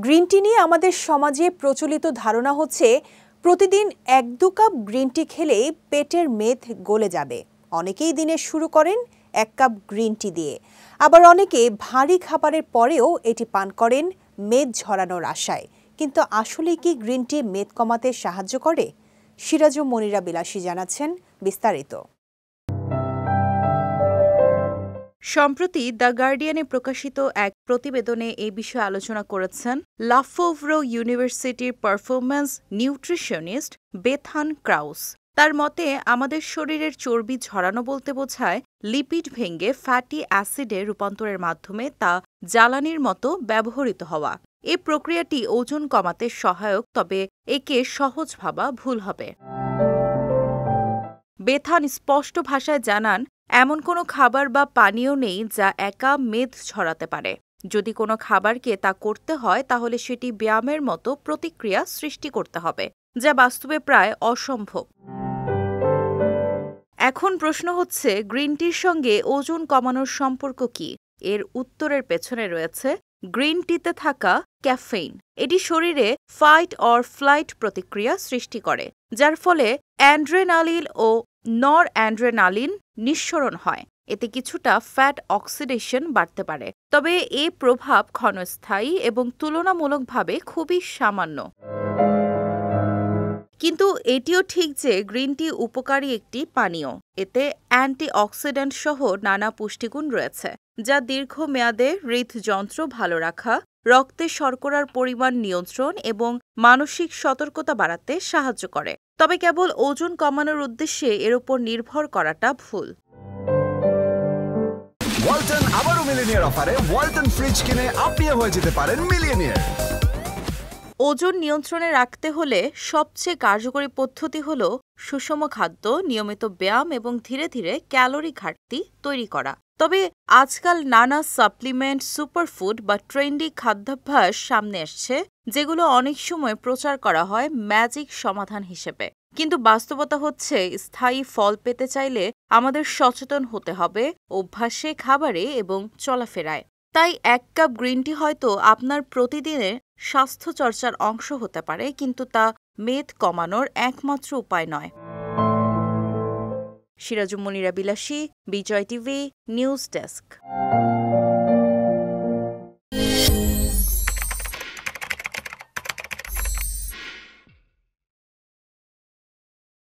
Green tea নিয়ে আমাদের সমাজে প্রচলিত ধারণা হচ্ছে প্রতিদিন 1-2 কাপ গ্রিন টি খেলেই পেটের মেদ গলে যাবে। অনেকেই দিনের শুরু করেন 1 কাপ গ্রিন টি দিয়ে, আবার অনেকে ভারী খাবারের পরেও এটি পান করেন মেদ ঝরানোর আশায়। কিন্তু আসলে কি গ্রিন টি মেদ কমাতে সাহায্য করে? সিরাজুম মনিরা বিলাসী জানাচ্ছেন বিস্তারিত। সম্প্রতি দ্য গার্ডিয়ানে প্রকাশিত এক প্রতিবেদনে এই বিষয়ে আলোচনা করেছেন লাফোভ্রো ইউনিভার্সিটির পারফরম্যান্স নিউট্রিশনিস্ট বেথান ক্রাউস। তার মতে, আমাদের শরীরের চর্বি ঝরানো বলতে বোঝায় লিপিড ভেঙে ফ্যাটি অ্যাসিডে রূপান্তরের মাধ্যমে তা জ্বালানির মতো ব্যবহৃত হওয়া। এই প্রক্রিয়াটি ওজন কমাতে সহায়ক, তবে একে সহজ ভাবা ভুল হবে। বেথান স্পষ্ট ভাষায় জানান, এমন কোনো খাবার বা পানীয় নেই যা একা মেদ ছড়াতে পারে। যদি কোনো খাবারকে তা করতে হয়, তাহলে সেটি ব্যায়ামের মতো প্রতিক্রিয়া সৃষ্টি করতে হবে, যা বাস্তবে প্রায় অসম্ভব। এখন প্রশ্ন হচ্ছে, গ্রিন টির সঙ্গে ওজন কমানোর সম্পর্ক কি? এর উত্তরের পেছনে রয়েছে গ্রিন টিতে থাকা ক্যাফেইন। এটি শরীরে ফাইট অর ফ্লাইট প্রতিক্রিয়া সৃষ্টি করে, যার ফলে অ্যাড্রেনালিন ও নর অ্যাড্রেনালিন নিঃসরণ হয়। এতে কিছুটা ফ্যাট অক্সিডেশন বাড়তে পারে, তবে এই প্রভাব ক্ষণস্থায়ী এবং তুলনামূলকভাবে খুবই সামান্য। কিন্তু এটিও ঠিক যে গ্রিন টি উপকারী একটি পানীয়। এতে অ্যান্টিঅক্সিডেন্ট সহ নানা পুষ্টিগুণ রয়েছে, যা দীর্ঘমেয়াদে হৃদযন্ত্র ভালো রাখা, রক্তে শর্করার পরিমাণ নিয়ন্ত্রণ এবং মানসিক সতর্কতা বাড়াতে সাহায্য করে। তবে কেবল ওজন কমানোর উদ্দেশ্যে এর উপর নির্ভর করাটা ভুল। ওয়ালটন আবারও মিলিয়নিয়ার অফারে ওয়ালটন ফ্রিজ কিনে আপনিও হয়ে যেতে পারেন মিলিয়নিয়ার। ওজন নিয়ন্ত্রণে রাখতে হলে সবচেয়ে কার্যকরী পদ্ধতি হল সুষম খাদ্য, নিয়মিত ব্যায়াম এবং ধীরে ধীরে ক্যালোরি ঘাটতি তৈরি করা। তবে আজকাল নানা সাপ্লিমেন্ট, সুপারফুড বা ট্রেন্ডি খাদ্যাভ্যাস সামনে আসছে, যেগুলো অনেক সময় প্রচার করা হয় ম্যাজিক সমাধান হিসেবে। কিন্তু বাস্তবতা হচ্ছে, স্থায়ী ফল পেতে চাইলে আমাদের সচেতন হতে হবে অভ্যাসে, খাবারে এবং চলাফেরায়। তাই 1 কাপ গ্রিন টি হয়তো আপনার প্রতিদিনের স্বাস্থ্যচর্চার অংশ হতে পারে, কিন্তু তা মেদ কমানোর একমাত্র উপায় নয়। সিরাজুম মনিরা বিলাসী, বিজয় টিভি নিউজ ডেস্ক।